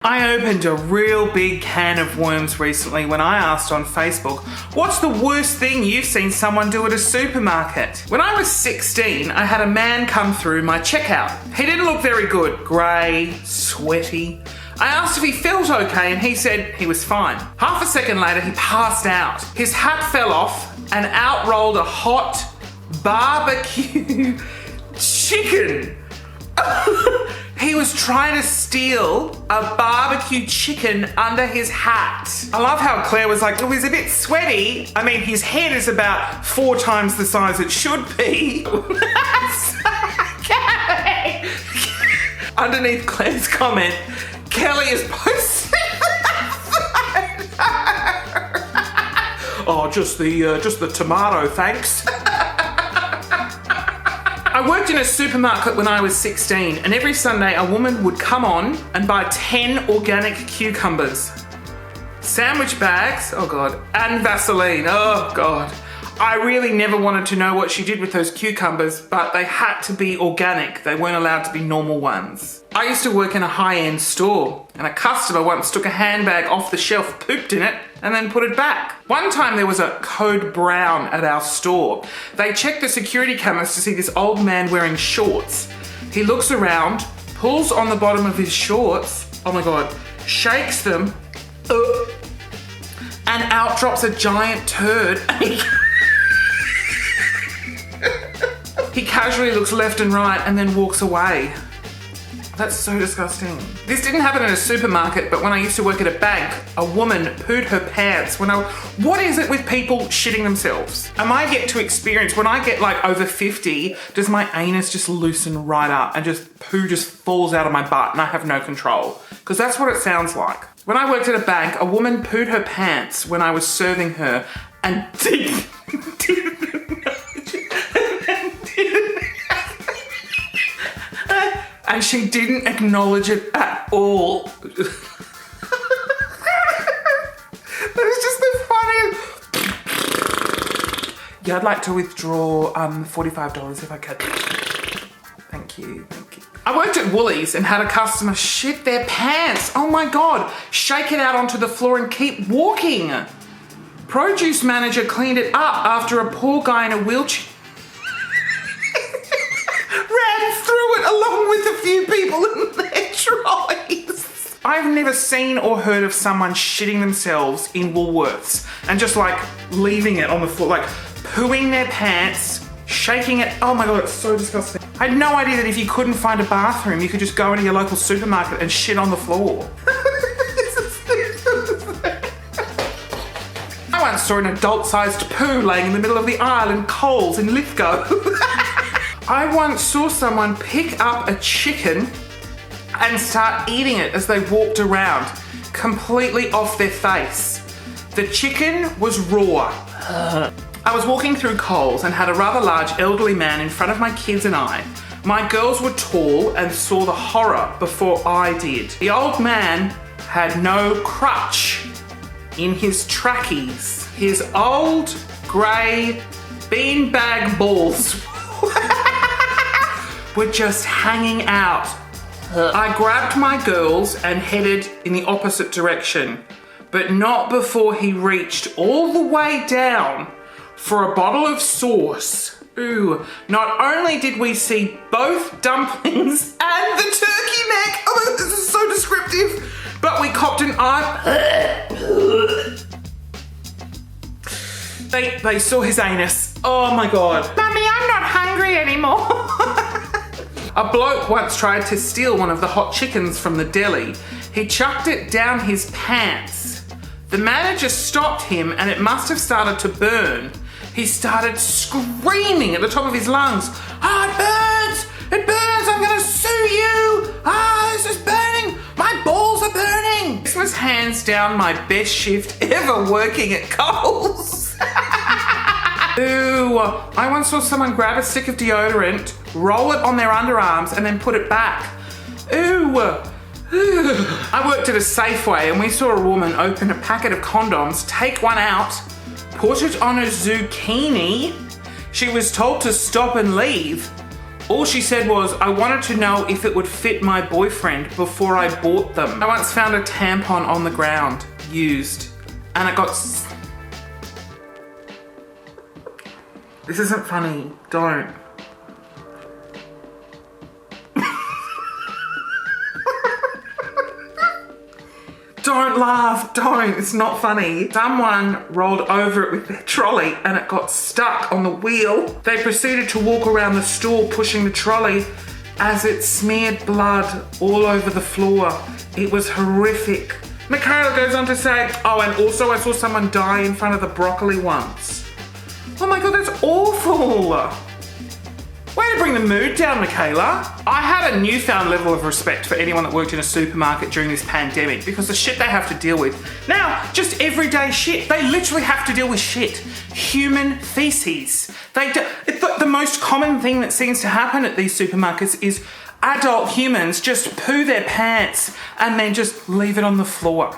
I opened a real big can of worms recently when I asked on Facebook, what's the worst thing you've seen someone do at a supermarket? When I was 16, I had a man come through my checkout. He didn't look very good, grey, sweaty. I asked if he felt okay and he said he was fine. Half a second later, he passed out. His hat fell off and out rolled a hot barbecue chicken. He was trying to steal a barbecue chicken under his hat. I love how Claire was like, oh, he's a bit sweaty. I mean, his head is about 4 times the size it should be. Underneath Claire's comment, Kelly is posting oh, just the tomato, thanks. I worked in a supermarket when I was 16, and every Sunday a woman would come on and buy 10 organic cucumbers, sandwich bags, oh God, and Vaseline, oh God. I really never wanted to know what she did with those cucumbers, but they had to be organic. They weren't allowed to be normal ones. I used to work in a high-end store, and a customer once took a handbag off the shelf, pooped in it, and then put it back. One time there was a code brown at our store. They checked the security cameras to see this old man wearing shorts. He looks around, pulls on the bottom of his shorts, oh my God, shakes them, and out drops a giant turd. He casually looks left and right and then walks away. That's so disgusting. This didn't happen in a supermarket, but when I used to work at a bank, a woman pooed her pants what is it with people shitting themselves? And I get to experience, when I get like over 50, does my anus just loosen right up and just poo just falls out of my butt and I have no control? Because that's what it sounds like. When I worked at a bank, a woman pooed her pants when I was serving her and and she didn't acknowledge it at all. That was just the funniest. Yeah, I'd like to withdraw $45 if I could. Thank you, thank you. I worked at Woolies and had a customer shit their pants. Oh my God, shake it out onto the floor and keep walking. Produce manager cleaned it up after a poor guy in a wheelchair ran through it along with a few people in their trolleys. I've never seen or heard of someone shitting themselves in Woolworths and just like leaving it on the floor, like pooing their pants, shaking it. Oh my God, it's so disgusting. I had no idea that if you couldn't find a bathroom, you could just go into your local supermarket and shit on the floor. I once saw an adult-sized poo laying in the middle of the aisle in Coles in Lithgow. I once saw someone pick up a chicken and start eating it as they walked around, completely off their face. The chicken was raw. I was walking through Coles and had a rather large elderly man in front of my kids and I. My girls were tall and saw the horror before I did. The old man had no crutch in his trackies. His old grey beanbag balls were just hanging out. I grabbed my girls and headed in the opposite direction, but not before he reached all the way down for a bottle of sauce. Ooh, not only did we see both dumplings and the turkey neck, oh, this is so descriptive, but we copped an eye. They saw his anus. Oh my God. Mummy, I'm not hungry anymore. A bloke once tried to steal one of the hot chickens from the deli. He chucked it down his pants. The manager stopped him and it must have started to burn. He started screaming at the top of his lungs. Oh, it burns! It burns! I'm gonna sue you! Ah, this is burning! My balls are burning! This was hands down my best shift ever working at Coles. Ooh, I once saw someone grab a stick of deodorant, roll it on their underarms, and then put it back. Ooh. I worked at a Safeway and we saw a woman open a packet of condoms, take one out, put it on a zucchini. She was told to stop and leave. All she said was, I wanted to know if it would fit my boyfriend before I bought them. I once found a tampon on the ground, used, and it got... This isn't funny, don't. Don't laugh, don't, it's not funny. Someone rolled over it with their trolley and it got stuck on the wheel. They proceeded to walk around the store pushing the trolley as it smeared blood all over the floor. It was horrific. Michaela goes on to say, oh, and also I saw someone die in front of the broccoli once. Oh my God, that's awful. Way to bring the mood down, Michaela. I had a newfound level of respect for anyone that worked in a supermarket during this pandemic because the shit they have to deal with. Now, just everyday shit. They literally have to deal with shit. Human feces. The most common thing that seems to happen at these supermarkets is adult humans just poo their pants and then just leave it on the floor.